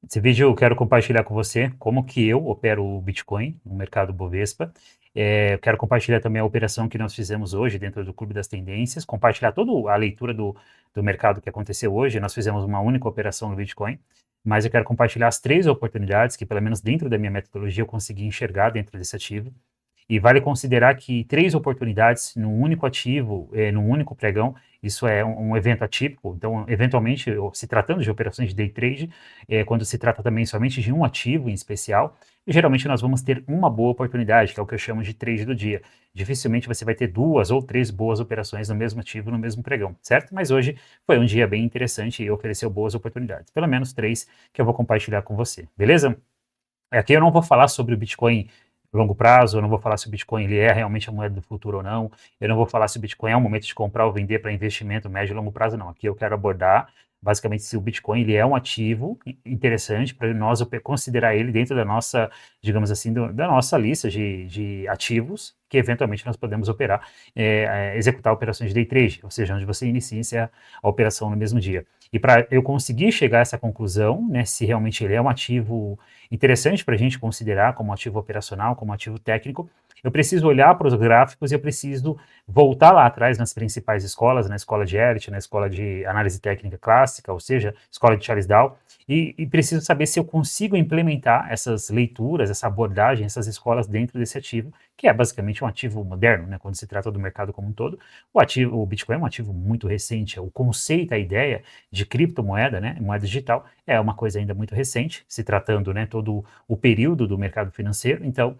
Esse vídeo eu quero compartilhar com você como que eu opero o Bitcoin no mercado Bovespa. Eu quero compartilhar também a operação que nós fizemos hoje dentro do Clube das Tendências, compartilhar toda a leitura do mercado que aconteceu hoje. Nós fizemos uma única operação no Bitcoin, mas eu quero compartilhar as três oportunidades que, pelo menos dentro da minha metodologia, eu consegui enxergar dentro desse ativo. E vale considerar que três oportunidades num único ativo, num único pregão, isso é um evento atípico. Então, eventualmente, se tratando de operações de day trade, quando se trata também somente de um ativo em especial, geralmente nós vamos ter uma boa oportunidade, que é o que eu chamo de trade do dia. Dificilmente você vai ter duas ou três boas operações no mesmo ativo, no mesmo pregão, certo? Mas hoje foi um dia bem interessante e ofereceu boas oportunidades. Pelo menos três que eu vou compartilhar com você, beleza? Aqui eu não vou falar sobre o Bitcoin longo prazo, eu não vou falar se o Bitcoin ele é realmente a moeda do futuro ou não, eu não vou falar se o Bitcoin é um momento de comprar ou vender para investimento médio e longo prazo, não. Aqui eu quero abordar basicamente se o Bitcoin ele é um ativo interessante para nós considerar ele dentro da nossa, digamos assim, da nossa lista de ativos que eventualmente nós podemos operar, executar operações de day trade, ou seja, onde você inicia a operação no mesmo dia. E para eu conseguir chegar a essa conclusão, né, se realmente ele é um ativo interessante para a gente considerar como ativo operacional, como ativo técnico, eu preciso olhar para os gráficos e eu preciso voltar lá atrás nas principais escolas, na escola de Elliott, na escola de análise técnica clássica, ou seja, escola de Charles Dow, e preciso saber se eu consigo implementar essas leituras, essa abordagem, essas escolas dentro desse ativo, que é basicamente um ativo moderno, né, quando se trata do mercado como um todo. O Bitcoin é um ativo muito recente, o conceito, a ideia de criptomoeda, né, moeda digital, é uma coisa ainda muito recente, se tratando, né, todo o período do mercado financeiro. Então,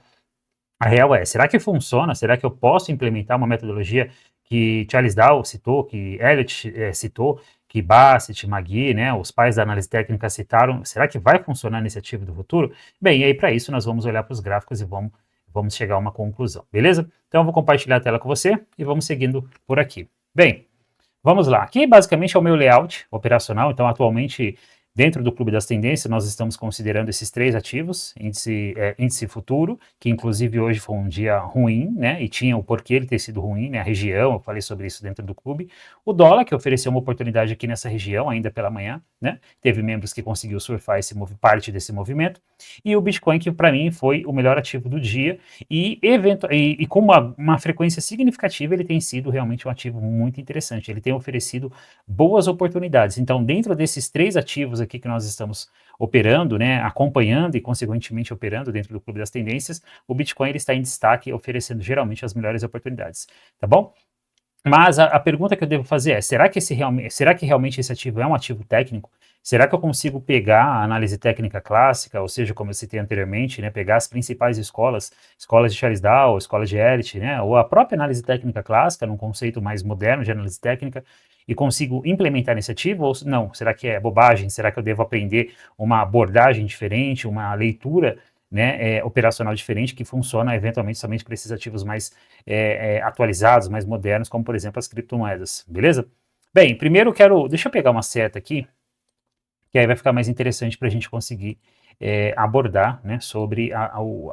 a real é, será que funciona? Será que eu posso implementar uma metodologia que Charles Dow citou, que Elliott citou, que Bassett, Magui, né, os pais da análise técnica citaram? Será que vai funcionar nesse ativo do futuro? Bem, e aí para isso nós vamos olhar para os gráficos e vamos chegar a uma conclusão, beleza? Então eu vou compartilhar a tela com você e vamos seguindo por aqui. Bem, vamos lá. Aqui basicamente é o meu layout operacional. Então, atualmente, dentro do Clube das Tendências, nós estamos considerando esses três ativos, índice futuro, que inclusive hoje foi um dia ruim, né? E tinha o porquê ele ter sido ruim, né? A região, eu falei sobre isso dentro do clube. O dólar, que ofereceu uma oportunidade aqui nessa região, ainda pela manhã, né? Teve membros que conseguiu surfar parte desse movimento. E o Bitcoin, que para mim foi o melhor ativo do dia, e com uma frequência significativa, ele tem sido realmente um ativo muito interessante. Ele tem oferecido boas oportunidades. Então, dentro desses três ativos aqui que nós estamos operando, né, acompanhando e, consequentemente, operando dentro do Clube das Tendências, o Bitcoin ele está em destaque, oferecendo geralmente as melhores oportunidades. Tá bom? Mas a pergunta que eu devo fazer é: será que realmente esse ativo é um ativo técnico? Será que eu consigo pegar a análise técnica clássica, ou seja, como eu citei anteriormente, né, pegar as principais escolas de Charles Dow, escola de Elliott, né, ou a própria análise técnica clássica, num conceito mais moderno de análise técnica, e consigo implementar nesse ativo? Ou não? Será que é bobagem? Será que eu devo aprender uma abordagem diferente, uma leitura, né, operacional diferente que funciona eventualmente somente para esses ativos mais atualizados, mais modernos, como por exemplo as criptomoedas, beleza? Bem, primeiro deixa eu pegar uma seta aqui, que aí vai ficar mais interessante para a gente conseguir abordar, né, sobre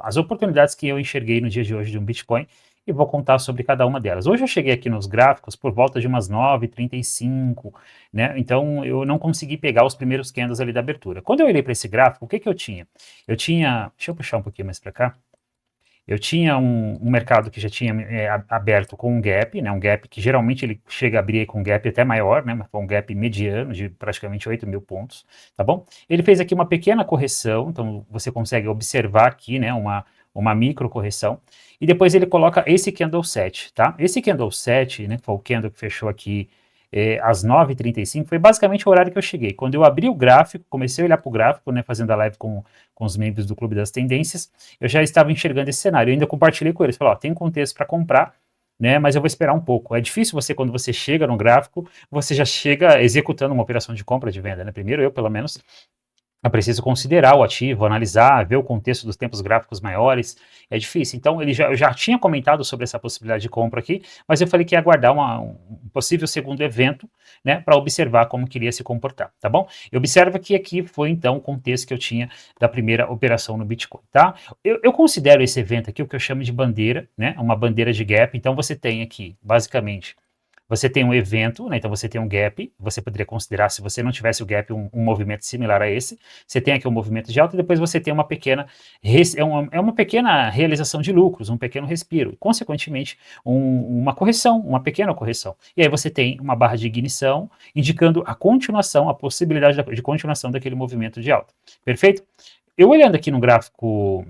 as oportunidades que eu enxerguei no dia de hoje de um Bitcoin, e vou contar sobre cada uma delas. Hoje eu cheguei aqui nos gráficos por volta de umas 9h35, né, então eu não consegui pegar os primeiros candles ali da abertura. Quando eu olhei para esse gráfico, o que que eu tinha? Deixa eu puxar um pouquinho mais para cá, eu tinha um mercado que já tinha aberto com um gap, né, um gap que geralmente ele chega a abrir com um gap até maior, né, mas foi um gap mediano de praticamente 8.000 pontos, tá bom? Ele fez aqui uma pequena correção, então você consegue observar aqui, né, uma micro correção, e depois ele coloca esse candle set, tá? Esse candle set, né, que foi o candle que fechou aqui às 9h35, foi basicamente o horário que eu cheguei. Quando eu abri o gráfico, comecei a olhar para o gráfico, né, fazendo a live com os membros do Clube das Tendências, eu já estava enxergando esse cenário. Eu ainda compartilhei com eles, falei, ó, tem contexto para comprar, né, mas eu vou esperar um pouco. É difícil você, quando você chega no gráfico, você já chega executando uma operação de compra de venda, né? Primeiro eu, pelo menos, é preciso considerar o ativo, analisar, ver o contexto dos tempos gráficos maiores, é difícil. Então, eu já tinha comentado sobre essa possibilidade de compra aqui, mas eu falei que ia aguardar um possível segundo evento, né, para observar como queria se comportar, tá bom? E observa que aqui foi, então, o contexto que eu tinha da primeira operação no Bitcoin, tá? Eu considero esse evento aqui o que eu chamo de bandeira, né, uma bandeira de gap. Então, você tem aqui, basicamente, você tem um evento, né? Então você tem um gap, você poderia considerar, se você não tivesse o gap, um movimento similar a esse, você tem aqui um movimento de alta, e depois você tem uma pequena, é uma pequena realização de lucros, um pequeno respiro, e consequentemente uma correção, uma pequena correção. E aí você tem uma barra de ignição, indicando a continuação, a possibilidade de continuação daquele movimento de alta. Perfeito? Eu olhando aqui no gráfico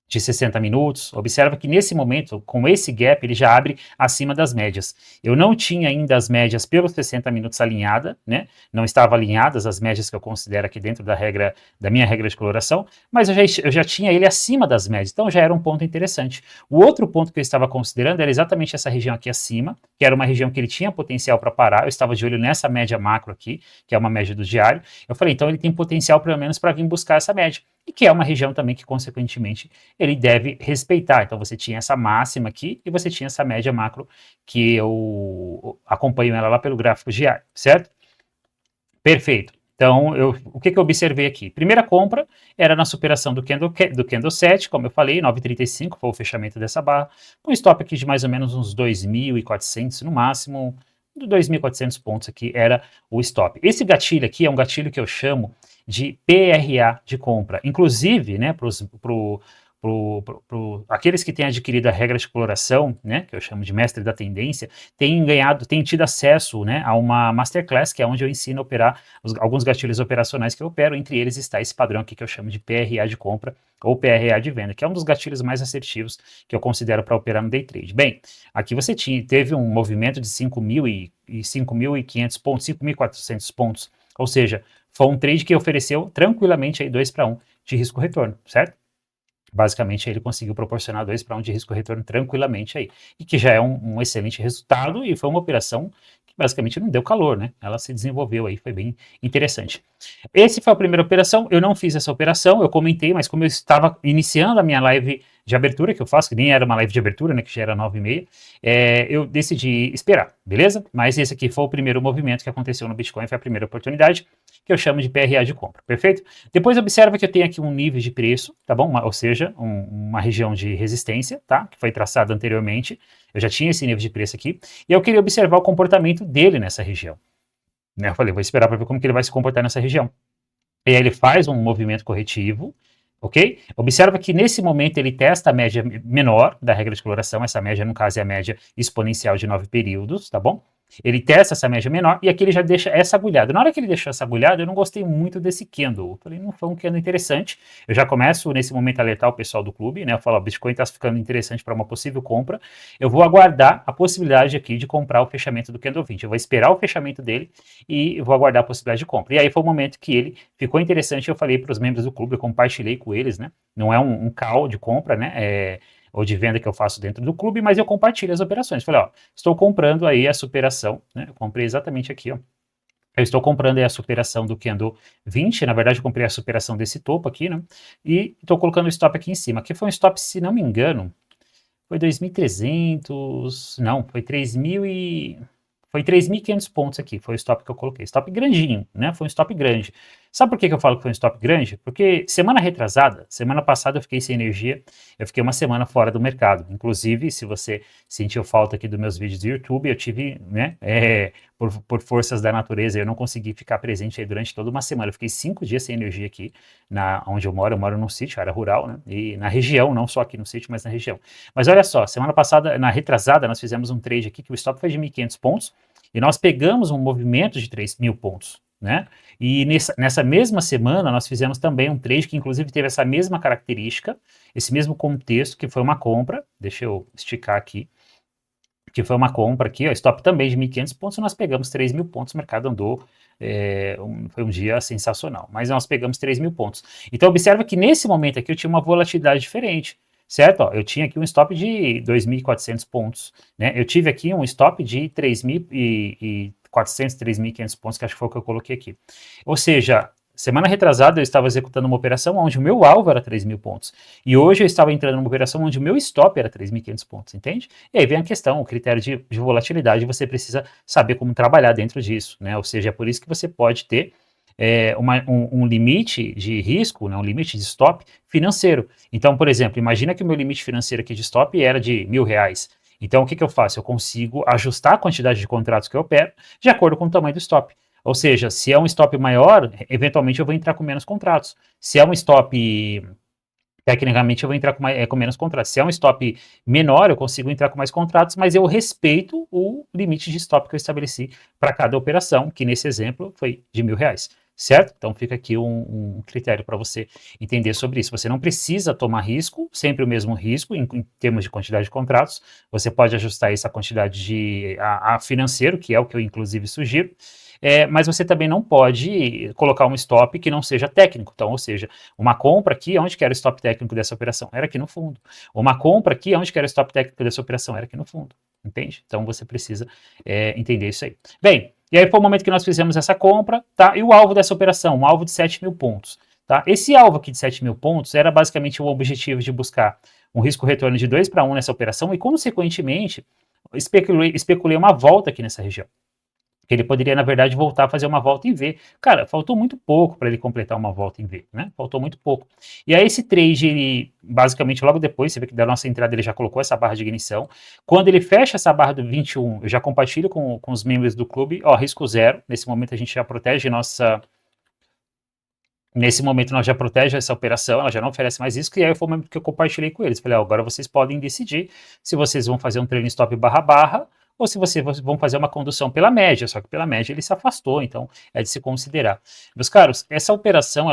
de 60 minutos, observa que nesse momento, com esse gap, ele já abre acima das médias. Eu não tinha ainda as médias pelos 60 minutos alinhada, né? Não estavam alinhadas as médias que eu considero aqui dentro da minha regra de coloração, mas eu já tinha ele acima das médias, então já era um ponto interessante. O outro ponto que eu estava considerando era exatamente essa região aqui acima, que era uma região que ele tinha potencial para parar, eu estava de olho nessa média macro aqui, que é uma média do diário, eu falei, então ele tem potencial pelo menos para vir buscar essa média, e que é uma região também que, consequentemente, ele deve respeitar. Então, você tinha essa máxima aqui e você tinha essa média macro que eu acompanho ela lá pelo gráfico diário, certo? Perfeito. Então, o que eu observei aqui? Primeira compra era na superação do candle 7, como eu falei, 9,35 foi o fechamento dessa barra, com stop aqui de mais ou menos uns 2.400 no máximo, 2.400 pontos aqui era o stop. Esse gatilho aqui é um gatilho que eu chamo de PRA de compra. Inclusive, né, aqueles que têm adquirido a regra de exploração, né, que eu chamo de mestre da tendência, têm tido acesso, né, a uma masterclass, que é onde eu ensino a operar alguns gatilhos operacionais que eu opero, entre eles está esse padrão aqui que eu chamo de PRA de compra ou PRA de venda, que é um dos gatilhos mais assertivos que eu considero para operar no day trade. Bem, aqui você teve um movimento de 5.500 pontos, 5.400 pontos, ou seja, foi um trade que ofereceu tranquilamente aí 2 para 1 de risco-retorno, certo? Basicamente, ele conseguiu proporcionar 2 para 1 de risco-retorno tranquilamente aí, e que já é um excelente resultado, e foi uma operação que basicamente não deu calor, né? Ela se desenvolveu aí, foi bem interessante. Essa foi a primeira operação, eu não fiz essa operação, eu comentei, mas como eu estava iniciando a minha live de abertura, que eu faço, que nem era uma live de abertura, né, que já era 9h30, eu decidi esperar, beleza? Mas esse aqui foi o primeiro movimento que aconteceu no Bitcoin, foi a primeira oportunidade, que eu chamo de PRA de compra, perfeito? Depois observa que eu tenho aqui um nível de preço, tá bom? Ou seja, uma região de resistência, tá? Que foi traçada anteriormente, eu já tinha esse nível de preço aqui, e eu queria observar o comportamento dele nessa região. Né? Eu falei, vou esperar para ver como que ele vai se comportar nessa região. E aí ele faz um movimento corretivo, ok? Observa que nesse momento ele testa a média menor da regra de coloração, essa média no caso é a média exponencial de 9 períodos, tá bom? Ele testa essa média menor e aqui ele já deixa essa agulhada. Na hora que ele deixou essa agulhada, eu não gostei muito desse candle. Eu falei, não foi um candle interessante. Eu já começo nesse momento a alertar o pessoal do clube, né? Eu falo, o Bitcoin está ficando interessante para uma possível compra. Eu vou aguardar a possibilidade aqui de comprar o fechamento do candle 20. Eu vou esperar o fechamento dele e vou aguardar a possibilidade de compra. E aí foi o momento que ele ficou interessante. Eu falei para os membros do clube, eu compartilhei com eles, né? Não é um call de compra, né? Ou de venda que eu faço dentro do clube, mas eu compartilho as operações. Falei, ó, estou comprando aí a superação, né? Eu comprei exatamente aqui, ó. Eu estou comprando aí a superação do candle 20, na verdade eu comprei a superação desse topo aqui, né? E estou colocando o stop aqui em cima. Aqui foi um stop, se não me engano, foi 2.300, não, foi 3.500 pontos aqui, foi o stop que eu coloquei. Stop grandinho, né? Foi um stop grande. Sabe por que eu falo que foi um stop grande? Porque semana retrasada, semana passada eu fiquei sem energia, eu fiquei uma semana fora do mercado. Inclusive, se você sentiu falta aqui dos meus vídeos do YouTube, eu tive, né, por forças da natureza, eu não consegui ficar presente aí durante toda uma semana. Eu fiquei 5 dias sem energia aqui, onde eu moro num sítio, área rural, né, e na região, não só aqui no sítio, mas na região. Mas olha só, semana passada, na retrasada, nós fizemos um trade aqui que o stop foi de 1.500 pontos, e nós pegamos um movimento de 3.000 pontos, né? E nessa mesma semana nós fizemos também um trade que inclusive teve essa mesma característica, esse mesmo contexto, que foi uma compra, deixa eu esticar aqui, que foi uma compra aqui, ó, stop também de 1.500 pontos, nós pegamos 3.000 pontos, o mercado andou, foi um dia sensacional, mas nós pegamos 3.000 pontos. Então observa que nesse momento aqui eu tinha uma volatilidade diferente, certo? Ó, eu tinha aqui um stop de 2.400 pontos, né? Eu tive aqui um stop de 3.400, 3.500 pontos, que acho que foi o que eu coloquei aqui. Ou seja, semana retrasada eu estava executando uma operação onde o meu alvo era 3.000 pontos. E hoje eu estava entrando numa operação onde o meu stop era 3.500 pontos, entende? E aí vem a questão, o critério de volatilidade, você precisa saber como trabalhar dentro disso, né? Ou seja, é por isso que você pode ter um limite de risco, né, um limite de stop financeiro. Então, por exemplo, imagina que o meu limite financeiro aqui de stop era de R$1.000. Então, o que eu faço? Eu consigo ajustar a quantidade de contratos que eu opero de acordo com o tamanho do stop. Ou seja, se é um stop maior, eventualmente eu vou entrar com menos contratos. Se é um stop, tecnicamente eu vou entrar com menos contratos. Se é um stop menor, eu consigo entrar com mais contratos, mas eu respeito o limite de stop que eu estabeleci para cada operação, que nesse exemplo foi de R$ 1.000. Certo? Então fica aqui um critério para você entender sobre isso. Você não precisa tomar risco, sempre o mesmo risco em termos de quantidade de contratos. Você pode ajustar essa quantidade a financeiro, que é o que eu inclusive sugiro. Mas você também não pode colocar um stop que não seja técnico. Então, ou seja, uma compra aqui, onde que era o stop técnico dessa operação? Era aqui no fundo. Uma compra aqui, onde que era o stop técnico dessa operação? Era aqui no fundo. Entende? Então você precisa entender isso aí. Bem, e aí foi o momento que nós fizemos essa compra, tá? E o alvo dessa operação, um alvo de 7.000 pontos. Tá? Esse alvo aqui de 7.000 pontos era basicamente o objetivo de buscar um risco-retorno de 2 para 1 nessa operação e, consequentemente, especulei uma volta aqui nessa região. Ele poderia, na verdade, voltar a fazer uma volta em V. Cara, faltou muito pouco para ele completar uma volta em V, né? Faltou muito pouco. E aí esse trade, ele, basicamente, logo depois, você vê que da nossa entrada ele já colocou essa barra de ignição. Quando ele fecha essa barra do 21, eu já compartilho com os membros do clube, ó, risco zero. Nesse momento a gente já protege nossa... Nesse momento nós já protege essa operação, ela já não oferece mais risco, e aí foi o momento que eu compartilhei com eles. Falei, ó, agora vocês podem decidir se vocês vão fazer um trailing stop barra, ou se vocês vão fazer uma condução pela média, só que pela média ele se afastou, então é de se considerar. Meus caros, essa operação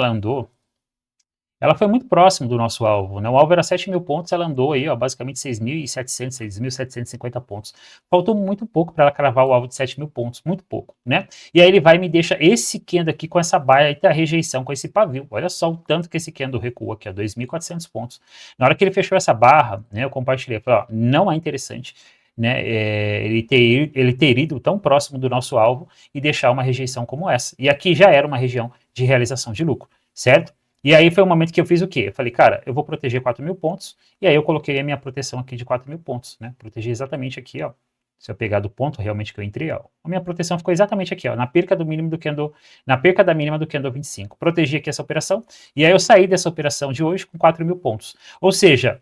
ela foi muito próximo do nosso alvo, né? O alvo era 7.000 pontos, ela andou aí, ó, basicamente 6.700, 6.750 pontos. Faltou muito pouco para ela cravar o alvo de 7.000 pontos, muito pouco, né? E aí ele vai e me deixa esse candle aqui com essa baia aí da rejeição, com esse pavio. Olha só o tanto que esse candle recua aqui, ó, 2.400 pontos. Na hora que ele fechou essa barra, né, eu compartilhei, falei, ó, não é interessante, né, ele ter ido tão próximo do nosso alvo e deixar uma rejeição como essa. E aqui já era uma região de realização de lucro, certo? E aí foi o momento que eu fiz o quê? Eu falei, cara, eu vou proteger 4.000 pontos, e aí eu coloquei a minha proteção aqui de 4.000 pontos, né? Protegi exatamente aqui, ó. Se eu pegar do ponto realmente que eu entrei, ó, a minha proteção ficou exatamente aqui, ó, na perca do mínimo do candle, na perca da mínima do candle 25. Protegi aqui essa operação, e aí eu saí dessa operação de hoje com 4.000 pontos. Ou seja,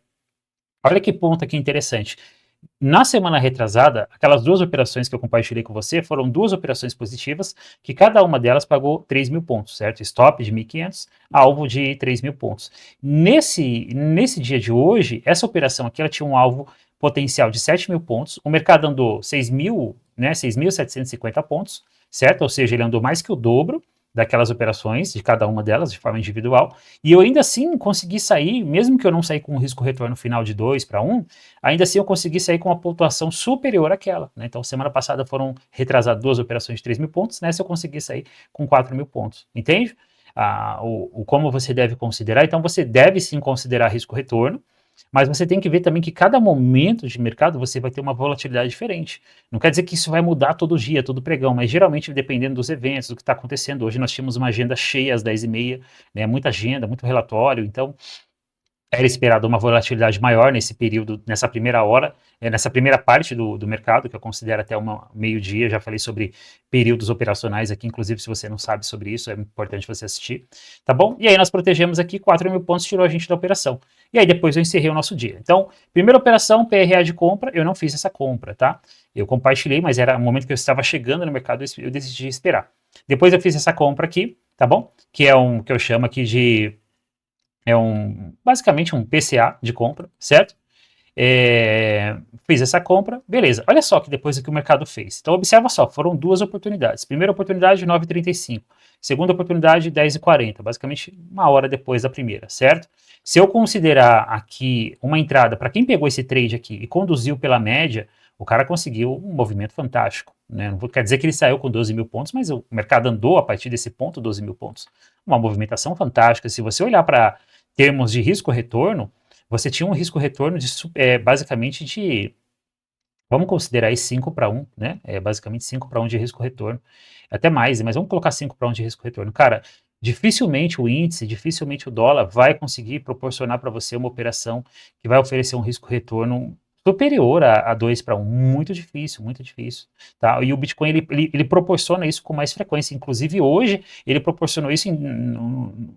olha que ponto aqui interessante. Na semana retrasada, aquelas duas operações que eu compartilhei com você foram duas operações positivas, que cada uma delas pagou 3.000 pontos, certo? Stop de 1.500, alvo de 3.000 pontos. Nesse dia de hoje, essa operação aqui ela tinha um alvo potencial de 7.000 pontos, o mercado andou 6.000, né, 6.750 pontos, certo? Ou seja, ele andou mais que o dobro daquelas operações, de cada uma delas, de forma individual, e eu ainda assim consegui sair, mesmo que eu não saí com um risco-retorno final de 2 para 1, ainda assim eu consegui sair com uma pontuação superior àquela, né? Então, semana passada foram retrasadas duas operações de 3.000 pontos, nessa eu consegui sair com 4.000 pontos, entende? Como você deve considerar, então você deve sim considerar risco-retorno, mas você tem que ver também que cada momento de mercado você vai ter uma volatilidade diferente. Não quer dizer que isso vai mudar todo dia, todo pregão, mas geralmente dependendo dos eventos, do que está acontecendo. Hoje nós tínhamos uma agenda cheia às 10h30, né, muita agenda, muito relatório, então era esperado uma volatilidade maior nesse período, nessa primeira hora, nessa primeira parte do mercado, que eu considero até meio-dia. Já falei sobre períodos operacionais aqui, inclusive se você não sabe sobre isso, é importante você assistir, tá bom? E aí nós protegemos aqui, 4.000 pontos tirou a gente da operação. E aí depois eu encerrei o nosso dia. Então, primeira operação, PRA de compra, eu não fiz essa compra, tá? Eu compartilhei, mas era o momento que eu estava chegando no mercado, eu decidi esperar. Depois eu fiz essa compra aqui, tá bom? Que é que eu chamo aqui de basicamente um PCA de compra, certo? Fiz essa compra, beleza. Olha só que depois o que o mercado fez. Então observa só, foram duas oportunidades. Primeira oportunidade 9h35, segunda oportunidade 10h40, basicamente uma hora depois da primeira, certo? Se eu considerar aqui uma entrada para quem pegou esse trade aqui e conduziu pela média, o cara conseguiu um movimento fantástico, né? Não quer dizer que ele saiu com 12.000 pontos, mas o mercado andou a partir desse ponto 12.000 pontos. Uma movimentação fantástica. Se você olhar para termos de risco-retorno, você tinha um risco-retorno basicamente de, vamos considerar aí 5 para 1, né? Basicamente 5 para 1 de risco-retorno, até mais, mas vamos colocar 5 para 1 de risco-retorno. Cara, dificilmente o índice, dificilmente o dólar vai conseguir proporcionar para você uma operação que vai oferecer um risco-retorno superior a 2 para 1, muito difícil, tá? E o Bitcoin, ele proporciona isso com mais frequência, inclusive hoje, ele proporcionou isso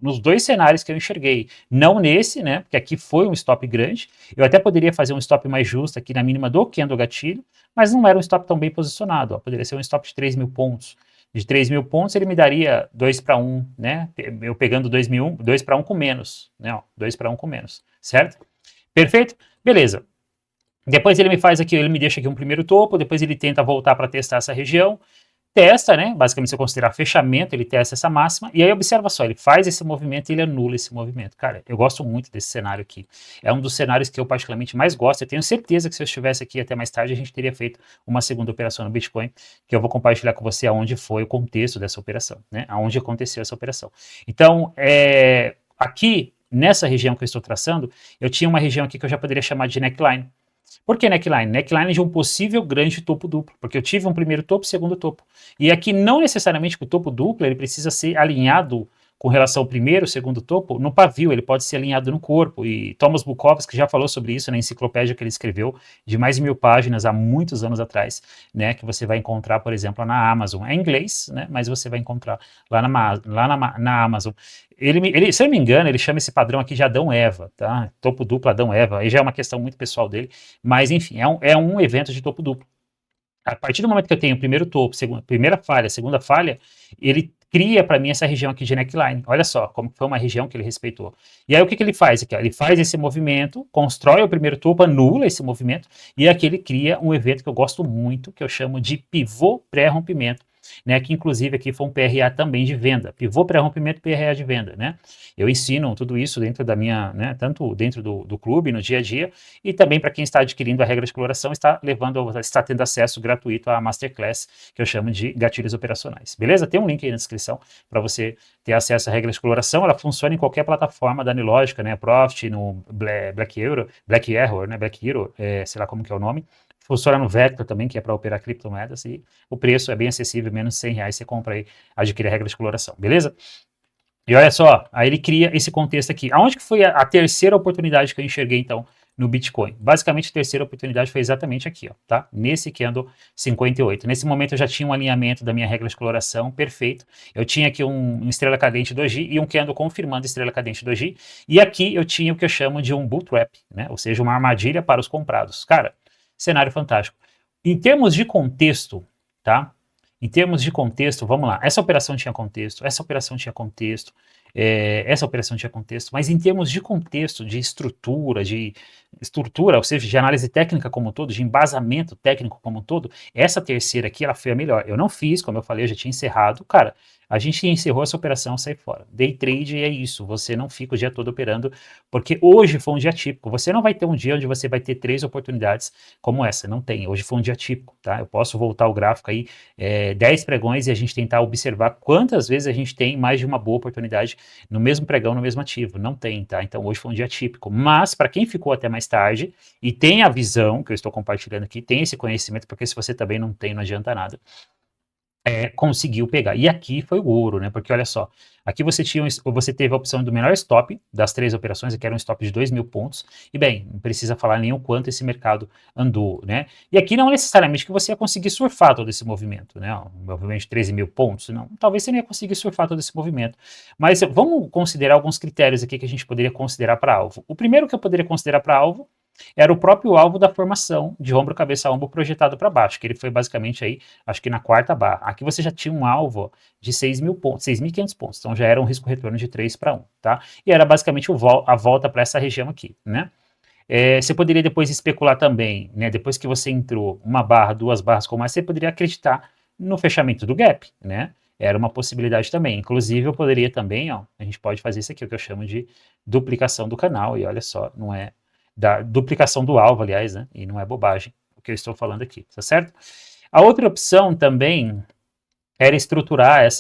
nos dois cenários que eu enxerguei, não nesse, né, porque aqui foi um stop grande, eu até poderia fazer um stop mais justo aqui na mínima do candle gatilho, mas não era um stop tão bem posicionado, ó, poderia ser um stop de 3.000 pontos, de 3.000 pontos ele me daria 2 para 1, né, eu pegando 2 para 1 com menos, né, ó, 2 para 1 com menos, certo? Perfeito? Beleza. Depois ele me faz aqui, ele me deixa aqui um primeiro topo, depois ele tenta voltar para testar essa região, testa, né? Basicamente, se eu considerar fechamento, ele testa essa máxima, e aí observa só, ele faz esse movimento e ele anula esse movimento. Cara, eu gosto muito desse cenário aqui. É um dos cenários que eu particularmente mais gosto. Eu tenho certeza que se eu estivesse aqui até mais tarde, a gente teria feito uma segunda operação no Bitcoin, que eu vou compartilhar com você aonde foi o contexto dessa operação, né? Aonde aconteceu essa operação. Então, aqui, nessa região que eu estou traçando, eu tinha uma região aqui que eu já poderia chamar de neckline. Por que neckline? Neckline de um possível grande topo duplo, porque eu tive um primeiro topo, segundo topo. E aqui não necessariamente o topo duplo, ele precisa ser alinhado com relação ao primeiro, segundo topo, no pavio, ele pode ser alinhado no corpo. E Thomas Bukowski já falou sobre isso na enciclopédia que ele escreveu, de mais de 1000 páginas, há muitos anos atrás, né, que você vai encontrar, por exemplo, na Amazon. É em inglês, né, mas você vai encontrar lá na Amazon. Se eu não me engano, ele chama esse padrão aqui de Adão-Eva, tá? Topo duplo, Adão-Eva, aí já é uma questão muito pessoal dele, mas enfim, é um evento de topo duplo. A partir do momento que eu tenho o primeiro topo, primeira falha, segunda falha, ele cria para mim essa região aqui de neckline. Olha só como foi uma região que ele respeitou. E aí o que ele faz aqui? Ele faz esse movimento, constrói o primeiro topo, anula esse movimento, e aqui ele cria um evento que eu gosto muito, que eu chamo de pivô pré-rompimento, né, que inclusive aqui foi um PRA também de venda, pivô pré-rompimento, PRA de venda, né? Eu ensino tudo isso dentro da minha, né, tanto dentro do clube, no dia a dia, e também para quem está adquirindo a regra de exploração, está tendo acesso gratuito à Masterclass, que eu chamo de gatilhos operacionais. Beleza? Tem um link aí na descrição para você ter acesso à regra de exploração. Ela funciona em qualquer plataforma da Anilógica, né? Profit, no Black Arrow, né? Black Hero, sei lá como que é o nome. Funciona no Vector também, que é para operar criptomoedas, e o preço é bem acessível, menos R$100 você compra aí, adquire a regra de exploração, beleza? E olha só, aí ele cria esse contexto aqui. Aonde que foi a terceira oportunidade que eu enxerguei, então, no Bitcoin? Basicamente, a terceira oportunidade foi exatamente aqui, ó, tá? Nesse candle 58. Nesse momento, eu já tinha um alinhamento da minha regra de exploração perfeito. Eu tinha aqui um estrela cadente doji e um candle confirmando estrela cadente doji. E aqui eu tinha o que eu chamo de um bull trap, né? Ou seja, uma armadilha para os comprados. Cara, cenário fantástico. Em termos de contexto, tá? Em termos de contexto, vamos lá. Essa operação tinha contexto, essa operação tinha contexto, essa operação tinha contexto, mas em termos de contexto, de estrutura, ou seja, de análise técnica como um todo, de embasamento técnico como um todo, essa terceira aqui, ela foi a melhor. Eu não fiz, como eu falei, eu já tinha encerrado. Cara, a gente encerrou essa operação, sai fora. Day trade é isso, você não fica o dia todo operando, porque hoje foi um dia típico. Você não vai ter um dia onde você vai ter 3 oportunidades como essa, não tem. Hoje foi um dia típico, tá? Eu posso voltar o gráfico aí, 10 pregões e a gente tentar observar quantas vezes a gente tem mais de uma boa oportunidade no mesmo pregão, no mesmo ativo. Não tem, tá? Então hoje foi um dia típico. Mas para quem ficou até mais tarde e tem a visão que eu estou compartilhando aqui, tem esse conhecimento, porque se você também não tem, não adianta nada. Conseguiu pegar. E aqui foi o ouro, né? Porque olha só, aqui você teve a opção do menor stop das 3 operações, que era um stop de 2.000 pontos. E bem, não precisa falar nem o quanto esse mercado andou, né? E aqui não necessariamente que você ia conseguir surfar todo esse movimento, né? Um movimento de 13.000 pontos, não. Talvez você não ia conseguir surfar todo esse movimento. Mas vamos considerar alguns critérios aqui que a gente poderia considerar para alvo. O primeiro que eu poderia considerar para alvo era o próprio alvo da formação de ombro, cabeça, ombro projetado para baixo, que ele foi basicamente aí, acho que na quarta barra. Aqui você já tinha um alvo de 6.000 pontos, 6.500 pontos, então já era um risco-retorno de 3 para 1, tá? E era basicamente a volta para essa região aqui, né? Você poderia depois especular também, né? Depois que você entrou uma barra, 2 barras como essa, você poderia acreditar no fechamento do gap, né? Era uma possibilidade também. Inclusive, eu poderia também, ó, a gente pode fazer isso aqui, o que eu chamo de duplicação do canal, e olha só, não é da duplicação do alvo, aliás, né? E não é bobagem o que eu estou falando aqui, tá certo? A outra opção também era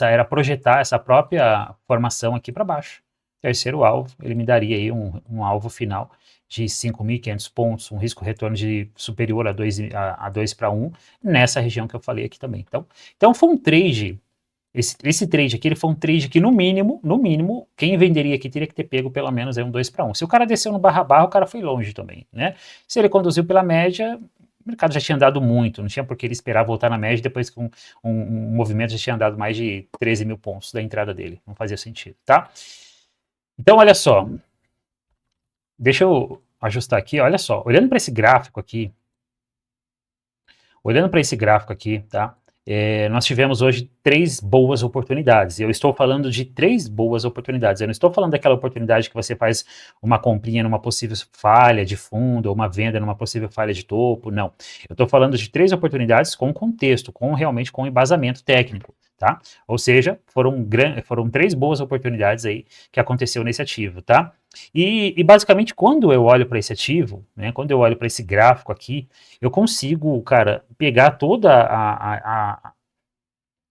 era projetar essa própria formação aqui para baixo. Terceiro alvo, ele me daria aí um alvo final de 5.500 pontos, um risco-retorno superior a 2 para 1, nessa região que eu falei aqui também. Então foi um trade Esse trade aqui, ele foi um trade que no mínimo, quem venderia aqui teria que ter pego pelo menos aí um 2 para 1. Se o cara desceu no barra, o cara foi longe também, né? Se ele conduziu pela média, o mercado já tinha andado muito, não tinha por que ele esperar voltar na média depois que um movimento já tinha andado mais de 13 mil pontos da entrada dele. Não fazia sentido, tá? Então, olha só. Deixa eu ajustar aqui, olha só. Olhando para esse gráfico aqui, tá? Nós tivemos hoje 3 boas oportunidades. Eu estou falando de 3 boas oportunidades. Eu não estou falando daquela oportunidade que você faz uma comprinha numa possível falha de fundo, ou uma venda numa possível falha de topo. Não. Eu estou falando de 3 oportunidades com contexto, realmente com embasamento técnico. Tá? Ou seja, foram 3 boas oportunidades aí que aconteceu nesse ativo, tá? E basicamente, quando eu olho para esse ativo, né, quando eu olho para esse gráfico aqui, eu consigo, cara, pegar toda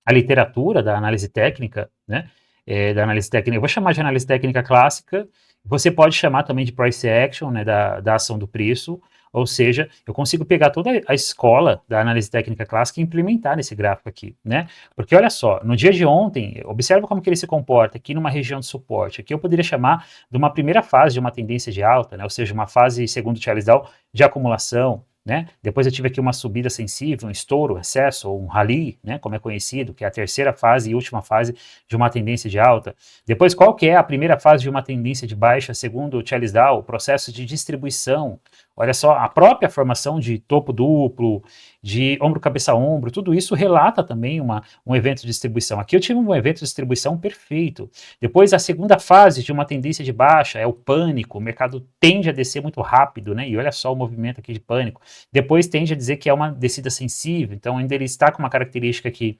a literatura da análise técnica, né, eu vou chamar de análise técnica clássica, você pode chamar também de price action, né, da ação do preço, ou seja, eu consigo pegar toda a escola da análise técnica clássica e implementar nesse gráfico aqui, né, porque olha só, no dia de ontem, observa como que ele se comporta aqui numa região de suporte, aqui eu poderia chamar de uma primeira fase de uma tendência de alta, né, ou seja, uma fase, segundo o Charles Dow, de acumulação, né? Depois eu tive aqui uma subida sensível, um estouro, excesso, ou um rally, né, como é conhecido, que é a terceira fase e última fase de uma tendência de alta. Depois, qual que é a primeira fase de uma tendência de baixa, segundo o Charles Dow? O processo de distribuição. Olha só, a própria formação de topo duplo, de ombro, cabeça, ombro, tudo isso relata também um evento de distribuição. Aqui eu tive um evento de distribuição perfeito. Depois, a segunda fase de uma tendência de baixa é o pânico. O mercado tende a descer muito rápido, né? E olha só o movimento aqui de pânico. Depois tende a dizer que é uma descida sensível, então ainda ele está com uma característica aqui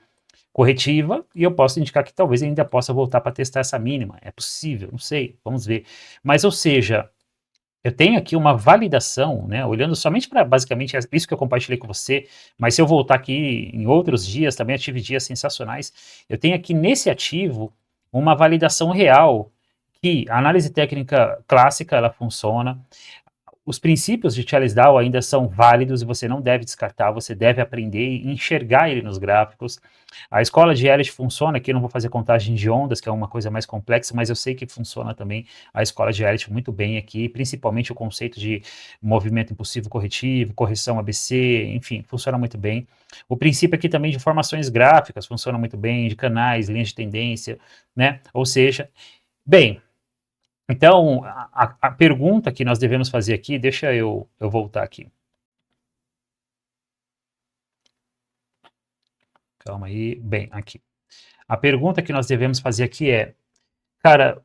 corretiva, e eu posso indicar que talvez ainda possa voltar para testar essa mínima. É possível, não sei, vamos ver. Mas, ou seja, eu tenho aqui uma validação, né, olhando somente para basicamente isso que eu compartilhei com você, mas se eu voltar aqui em outros dias, também eu tive dias sensacionais, eu tenho aqui nesse ativo uma validação real que a análise técnica clássica, ela funciona, os princípios de Charles Dow ainda são válidos e você não deve descartar, você deve aprender e enxergar ele nos gráficos. A escola de Elliott funciona, aqui eu não vou fazer contagem de ondas, que é uma coisa mais complexa, mas eu sei que funciona também a escola de Elliott muito bem aqui, principalmente o conceito de movimento impulsivo corretivo, correção ABC, enfim, funciona muito bem. O princípio aqui também de formações gráficas funciona muito bem, de canais, linhas de tendência, né? Ou seja, bem, então, a pergunta que nós devemos fazer aqui, deixa eu voltar aqui. Calma aí, bem, aqui. A pergunta que nós devemos fazer aqui é, cara,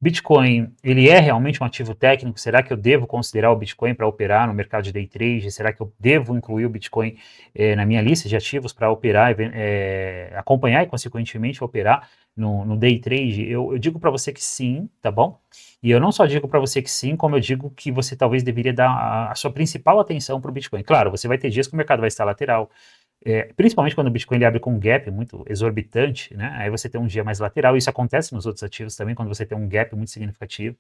Bitcoin, ele é realmente um ativo técnico? Será que eu devo considerar o Bitcoin para operar no mercado de day trade? Será que eu devo incluir o Bitcoin na minha lista de ativos para operar, acompanhar e, consequentemente, operar no day trade? Eu digo para você que sim, tá bom? E eu não só digo para você que sim, como eu digo que você talvez deveria dar a sua principal atenção para o Bitcoin. Claro, você vai ter dias que o mercado vai estar lateral, principalmente quando o Bitcoin ele abre com um gap muito exorbitante, né? Aí você tem um dia mais lateral, isso acontece nos outros ativos também, quando você tem um gap muito significativo,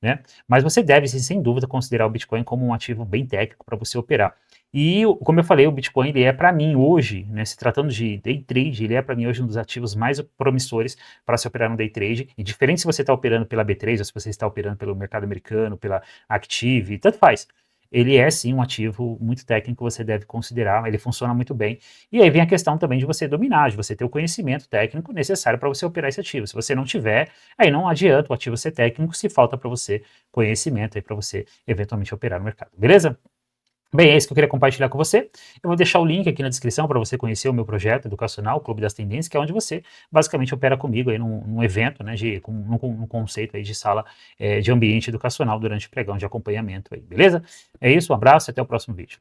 né? Mas você deve, sem dúvida, considerar o Bitcoin como um ativo bem técnico para você operar. E, como eu falei, o Bitcoin ele é para mim hoje, né, se tratando de day trade, ele é para mim hoje um dos ativos mais promissores para se operar no day trade. E diferente se você está operando pela B3 ou se você está operando pelo mercado americano, pela Active, tanto faz. Ele é sim um ativo muito técnico, você deve considerar, ele funciona muito bem. E aí vem a questão também de você dominar, de você ter o conhecimento técnico necessário para você operar esse ativo. Se você não tiver, aí não adianta o ativo ser técnico se falta para você conhecimento aí para você eventualmente operar no mercado, beleza? Bem, é isso que eu queria compartilhar com você. Eu vou deixar o link aqui na descrição para você conhecer o meu projeto educacional, o Clube das Tendências, que é onde você basicamente opera comigo aí num evento, né, num conceito aí de sala de ambiente educacional durante o pregão de acompanhamento aí, beleza? É isso, um abraço e até o próximo vídeo.